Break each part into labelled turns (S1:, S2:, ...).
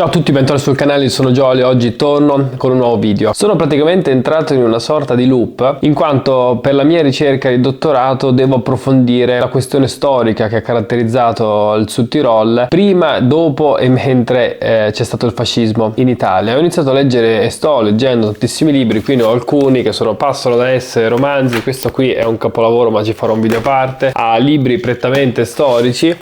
S1: Ciao a tutti, bentornati sul canale, sono Gioli. Oggi torno con un nuovo video. Sono praticamente entrato in una sorta di loop, in quanto per la mia ricerca di dottorato devo approfondire la questione storica che ha caratterizzato il Sud Tirol prima, dopo e mentre c'è stato il fascismo in Italia. Ho iniziato a leggere e sto leggendo tantissimi libri, qui ne ho alcuni che passano da essere romanzi, questo qui è un capolavoro ma ci farò un video a parte, a libri prettamente storici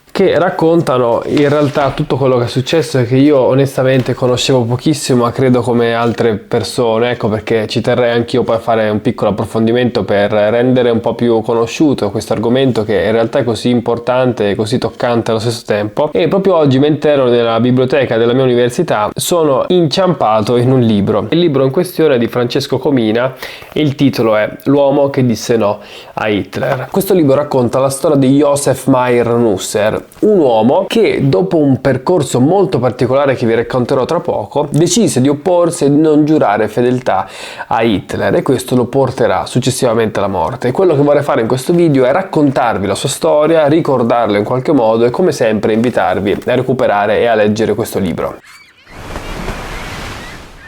S1: che raccontano in realtà tutto quello che è successo e che io onestamente conoscevo pochissimo, ma credo come altre persone, ecco perché ci terrei anch'io poi a fare un piccolo approfondimento per rendere un po' più conosciuto questo argomento che in realtà è così importante e così toccante allo stesso tempo. E proprio oggi, mentre ero nella biblioteca della mia università, sono inciampato in un libro. Il libro in questione è di Francesco Comina e il titolo è L'uomo che disse no a Hitler. Questo libro racconta la storia di Josef Mayer Nusser, un uomo che dopo un percorso molto particolare che vi racconterò tra poco decise di opporsi e di non giurare fedeltà a Hitler, e questo lo porterà successivamente alla morte. E quello che vorrei fare in questo video è raccontarvi la sua storia, ricordarlo in qualche modo e come sempre invitarvi a recuperare e a leggere questo libro.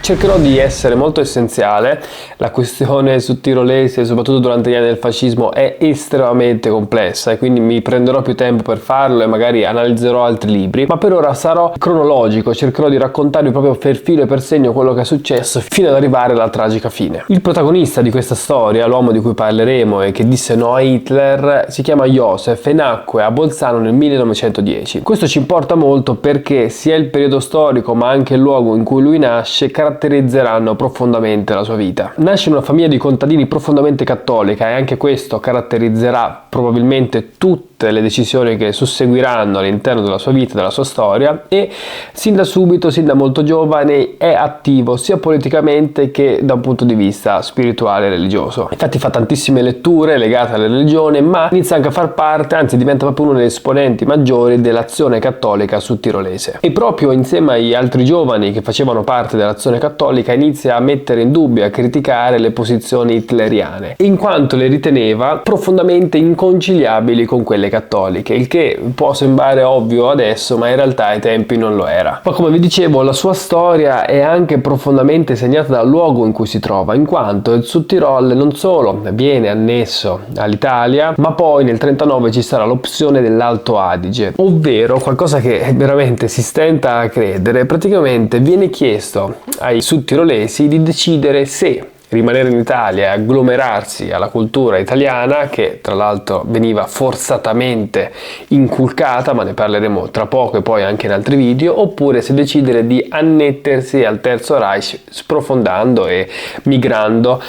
S1: Cercherò di essere molto essenziale. La questione sudtirolese, soprattutto durante gli anni del fascismo, è estremamente complessa e quindi mi prenderò più tempo per farlo e magari analizzerò altri libri, ma per ora sarò cronologico, cercherò di raccontarvi proprio per filo e per segno quello che è successo fino ad arrivare alla tragica fine. Il protagonista di questa storia, l'uomo di cui parleremo e che disse no a Hitler, si chiama Josef e nacque a Bolzano nel 1910. Questo ci importa molto perché sia il periodo storico ma anche il luogo in cui lui nasce caratterizzeranno profondamente la sua vita. Nasce in una famiglia di contadini profondamente cattolica e anche questo caratterizzerà probabilmente tutte le decisioni che susseguiranno all'interno della sua vita, della sua storia, e sin da subito, sin da molto giovane è attivo sia politicamente che da un punto di vista spirituale e religioso. Infatti fa tantissime letture legate alla religione, ma inizia anche a far parte, anzi diventa proprio uno degli esponenti maggiori dell'azione cattolica sudtirolese. E proprio insieme agli altri giovani che facevano parte dell'azione cattolica inizia a mettere in dubbio e a criticare le posizioni hitleriane, in quanto le riteneva profondamente inconciliabili con quelle cattoliche, il che può sembrare ovvio adesso ma in realtà ai tempi non lo era. Ma come vi dicevo, la sua storia è anche profondamente segnata dal luogo in cui si trova, in quanto il Sud Tirol non solo viene annesso all'Italia, ma poi nel 1939 ci sarà l'opzione dell'Alto Adige, ovvero qualcosa che veramente si stenta a credere. Praticamente viene chiesto ai sudtirolesi di decidere se rimanere in Italia e agglomerarsi alla cultura italiana, che tra l'altro veniva forzatamente inculcata, ma ne parleremo tra poco e poi anche in altri video, oppure se decidere di annettersi al Terzo Reich, sprofondando e migrando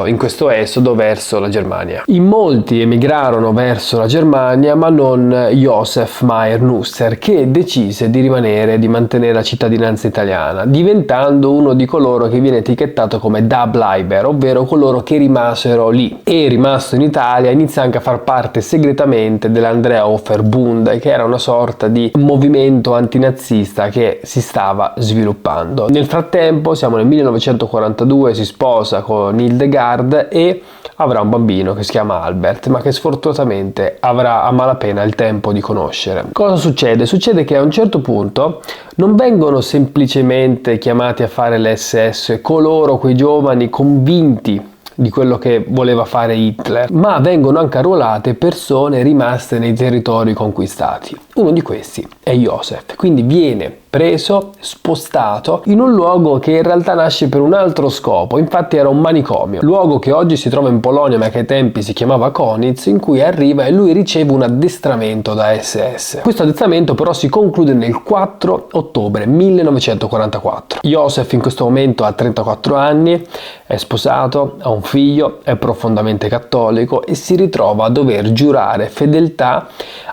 S1: in questo esodo verso la Germania. In molti emigrarono verso la Germania, ma non Josef Mayer Nusser, che decise di rimanere, di mantenere la cittadinanza italiana, diventando uno di coloro che viene etichettato come Bleiber, ovvero coloro che rimasero lì. E rimasto in Italia inizia anche a far parte segretamente dell'Andreahofer Bund, che era una sorta di movimento antinazista che si stava sviluppando. Nel frattempo, siamo nel 1942, si sposa con Hildegard e avrà un bambino che si chiama Albert, ma che sfortunatamente avrà a malapena il tempo di conoscere. Cosa succede? Succede che a un certo punto non vengono semplicemente chiamati a fare l'SS coloro, quei giovani convinti di quello che voleva fare Hitler, ma vengono anche arruolate persone rimaste nei territori conquistati. Uno di questi è Josef, quindi viene preso, spostato in un luogo che in realtà nasce per un altro scopo. Infatti era un manicomio, luogo che oggi si trova in Polonia ma che ai tempi si chiamava Konitz, in cui arriva e lui riceve un addestramento da SS. Questo addestramento però si conclude nel 4 ottobre 1944. Josef in questo momento ha 34 anni, è sposato, ha un figlio, è profondamente cattolico e si ritrova a dover giurare fedeltà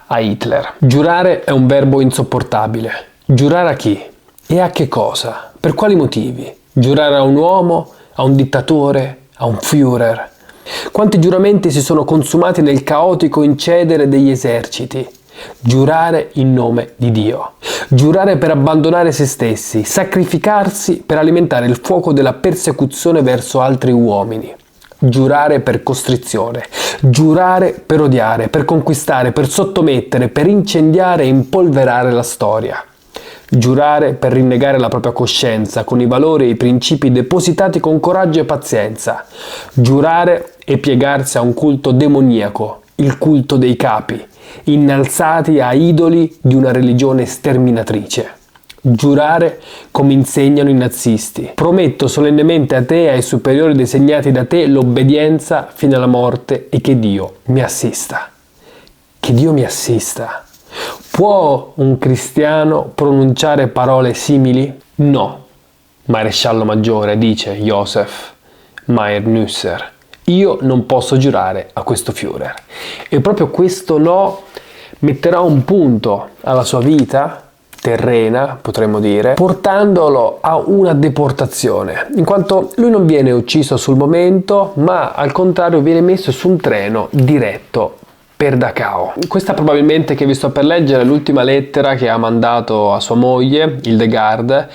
S1: a Hitler. Giurare è un verbo insopportabile. Giurare a chi? E a che cosa? Per quali motivi? Giurare a un uomo? A un dittatore? A un Führer? Quanti giuramenti si sono consumati nel caotico incedere degli eserciti? Giurare in nome di Dio. Giurare per abbandonare se stessi, sacrificarsi per alimentare il fuoco della persecuzione verso altri uomini. Giurare per costrizione, giurare per odiare, per conquistare, per sottomettere, per incendiare e impolverare la storia. Giurare per rinnegare la propria coscienza con i valori e i principi depositati con coraggio e pazienza. Giurare e piegarsi a un culto demoniaco, il culto dei capi, innalzati a idoli di una religione sterminatrice. Giurare come insegnano i nazisti. Prometto solennemente a te e ai superiori desegnati da te l'obbedienza fino alla morte e che Dio mi assista. Che Dio mi assista. Può un cristiano pronunciare parole simili? No, maresciallo maggiore, dice Josef Mayer-Nusser. Io non posso giurare a questo Führer. E proprio questo no metterà un punto alla sua vita terrena, potremmo dire, portandolo a una deportazione, in quanto lui non viene ucciso sul momento, ma al contrario viene messo su un treno diretto per Dachau. Questa probabilmente che vi sto per leggere è l'ultima lettera che ha mandato a sua moglie, Hildegard,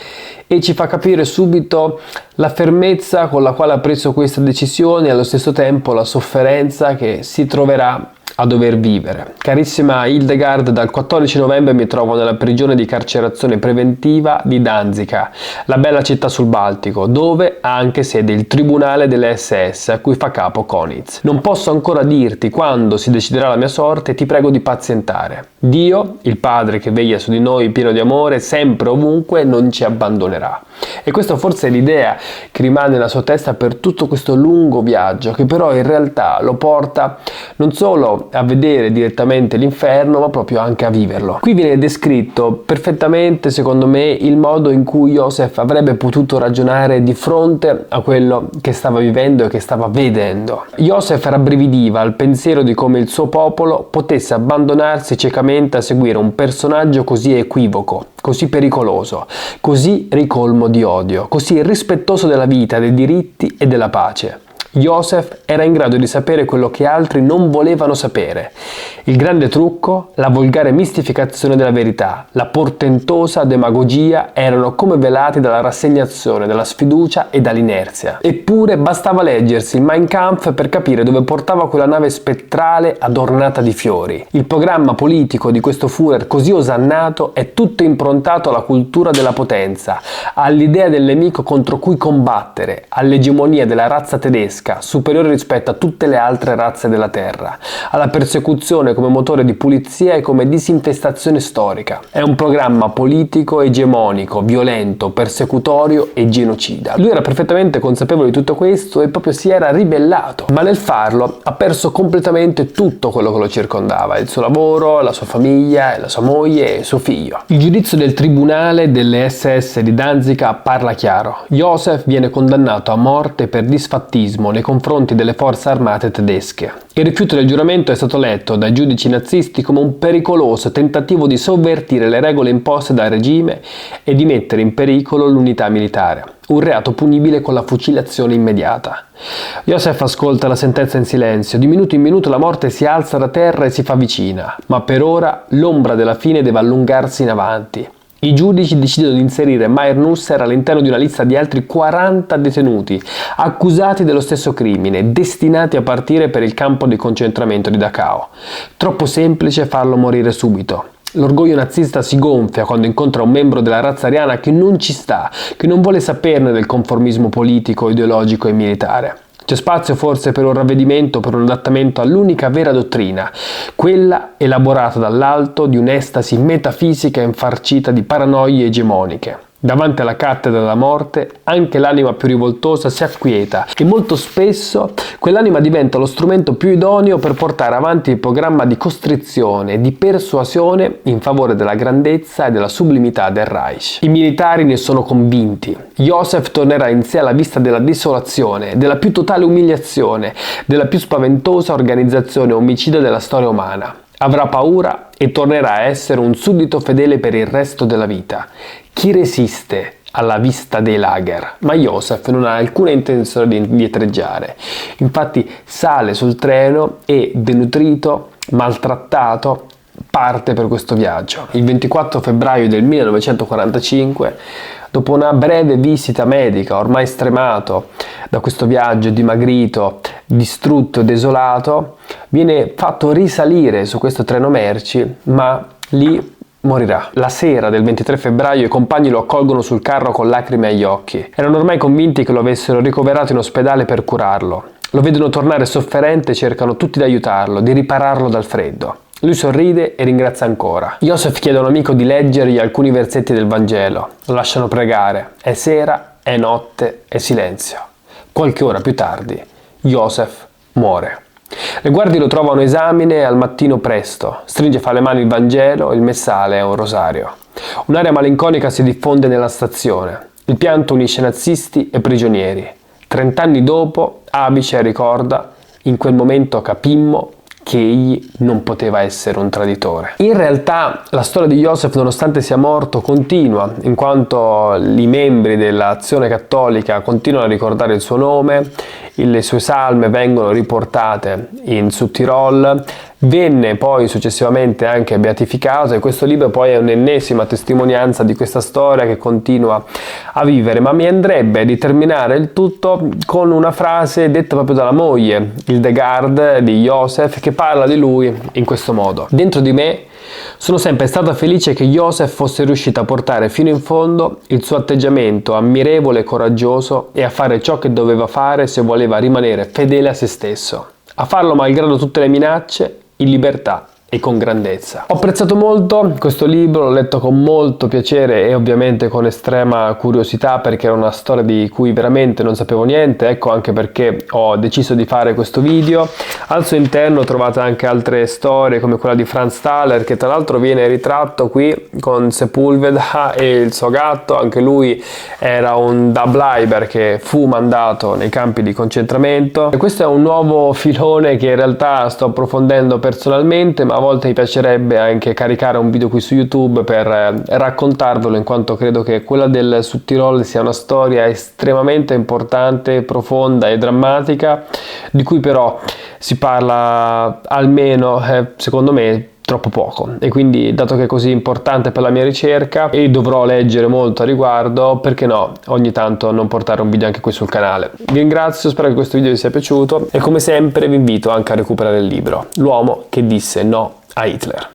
S1: e ci fa capire subito la fermezza con la quale ha preso questa decisione e allo stesso tempo la sofferenza che si troverà a dover vivere. Carissima Hildegard, dal 14 novembre mi trovo nella prigione di carcerazione preventiva di Danzica, la bella città sul Baltico, dove ha anche sede il tribunale delle SS a cui fa capo Konitz. Non posso ancora dirti quando si deciderà la mia sorte e ti prego di pazientare. Dio, il Padre che veglia su di noi pieno di amore, sempre ovunque non ci abbandonerà. E questa forse è l'idea che rimane nella sua testa per tutto questo lungo viaggio, che però in realtà lo porta non solo a vedere direttamente l'inferno, ma proprio anche a viverlo. Qui viene descritto perfettamente, secondo me, il modo in cui Joseph avrebbe potuto ragionare di fronte a quello che stava vivendo e che stava vedendo. Joseph rabbrividiva al pensiero di come il suo popolo potesse abbandonarsi ciecamente a seguire un personaggio così equivoco, così pericoloso, così ricolmo di odio, così irrispettoso della vita, dei diritti e della pace. Joseph era in grado di sapere quello che altri non volevano sapere. Il grande trucco, la volgare mistificazione della verità, la portentosa demagogia erano come velati dalla rassegnazione, dalla sfiducia e dall'inerzia. Eppure bastava leggersi il Mein Kampf per capire dove portava quella nave spettrale adornata di fiori. Il programma politico di questo Führer così osannato è tutto improntato alla cultura della potenza, all'idea del nemico contro cui combattere, all'egemonia della razza tedesca, superiore rispetto a tutte le altre razze della terra, alla persecuzione come motore di pulizia e come disinfestazione storica. È un programma politico egemonico, violento, persecutorio e genocida. Lui era perfettamente consapevole di tutto questo e proprio si era ribellato, ma nel farlo ha perso completamente tutto quello che lo circondava, il suo lavoro, la sua famiglia, la sua moglie e suo figlio. Il giudizio del tribunale delle SS di Danzica parla chiaro. Joseph viene condannato a morte per disfattismo nei confronti delle forze armate tedesche. Il rifiuto del giuramento è stato letto dai giudici nazisti come un pericoloso tentativo di sovvertire le regole imposte dal regime e di mettere in pericolo l'unità militare, un reato punibile con la fucilazione immediata. Joseph ascolta la sentenza in silenzio, di minuto in minuto la morte si alza da terra e si fa vicina, ma per ora l'ombra della fine deve allungarsi in avanti. I giudici decidono di inserire Mayer-Nusser all'interno di una lista di altri 40 detenuti, accusati dello stesso crimine, destinati a partire per il campo di concentramento di Dachau. Troppo semplice farlo morire subito. L'orgoglio nazista si gonfia quando incontra un membro della razza ariana che non ci sta, che non vuole saperne del conformismo politico, ideologico e militare. C'è spazio forse per un ravvedimento, per un adattamento all'unica vera dottrina, quella elaborata dall'alto di un'estasi metafisica infarcita di paranoie egemoniche. Davanti alla cattedra della morte anche l'anima più rivoltosa si acquieta e molto spesso quell'anima diventa lo strumento più idoneo per portare avanti il programma di costrizione e di persuasione in favore della grandezza e della sublimità del Reich. I militari ne sono convinti. Joseph tornerà in sé alla vista della desolazione, della più totale umiliazione, della più spaventosa organizzazione omicida della storia umana. Avrà paura e tornerà a essere un suddito fedele per il resto della vita. Chi resiste alla vista dei lager? Ma Joseph non ha alcuna intenzione di indietreggiare. Infatti sale sul treno e, denutrito, maltrattato, parte per questo viaggio. Il 24 febbraio del 1945, dopo una breve visita medica, ormai stremato da questo viaggio, dimagrito, distrutto e desolato, viene fatto risalire su questo treno merci, ma lì morirà. La sera del 23 febbraio i compagni lo accolgono sul carro con lacrime agli occhi. Erano ormai convinti che lo avessero ricoverato in ospedale per curarlo. Lo vedono tornare sofferente e cercano tutti di aiutarlo, di ripararlo dal freddo. Lui sorride e ringrazia ancora. Joseph chiede a un amico di leggergli alcuni versetti del Vangelo. Lo lasciano pregare. È sera, è notte, è silenzio. Qualche ora più tardi, Joseph muore. Le guardie lo trovano esamine al mattino presto. Stringe fra le mani il Vangelo e il messale e un rosario. Un'aria malinconica si diffonde nella stazione. Il pianto unisce nazisti e prigionieri. 30 anni dopo, Abice ricorda: in quel momento capimmo che egli non poteva essere un traditore. In realtà la storia di Joseph, nonostante sia morto, continua, in quanto i membri dell'Azione Cattolica continuano a ricordare il suo nome, le sue salme vengono riportate in Südtirol, venne poi successivamente anche beatificato, e questo libro poi è un'ennesima testimonianza di questa storia che continua a vivere. Ma mi andrebbe di terminare il tutto con una frase detta proprio dalla moglie, Hildegard, di Joseph, che parla di lui in questo modo: dentro di me sono sempre stata felice che Joseph fosse riuscito a portare fino in fondo il suo atteggiamento ammirevole e coraggioso e a fare ciò che doveva fare se voleva rimanere fedele a se stesso, a farlo malgrado tutte le minacce, in libertà e con grandezza. Ho apprezzato molto questo libro, l'ho letto con molto piacere e ovviamente con estrema curiosità, perché era una storia di cui veramente non sapevo niente. Ecco anche perché ho deciso di fare questo video. Al suo interno trovate anche altre storie come quella di Franz Thaler, che tra l'altro viene ritratto qui con Sepulveda e il suo gatto. Anche lui era un Doubliber che fu mandato nei campi di concentramento, e questo è un nuovo filone che in realtà sto approfondendo personalmente, ma a volte mi piacerebbe anche caricare un video qui su YouTube per raccontarvelo, in quanto credo che quella del Südtirol sia una storia estremamente importante, profonda e drammatica, di cui però si parla almeno, secondo me, troppo poco. E quindi, dato che è così importante per la mia ricerca e dovrò leggere molto a riguardo, perché no, ogni tanto non portare un video anche qui sul canale. Vi ringrazio, spero che questo video vi sia piaciuto e come sempre vi invito anche a recuperare il libro L'uomo che disse no a Hitler.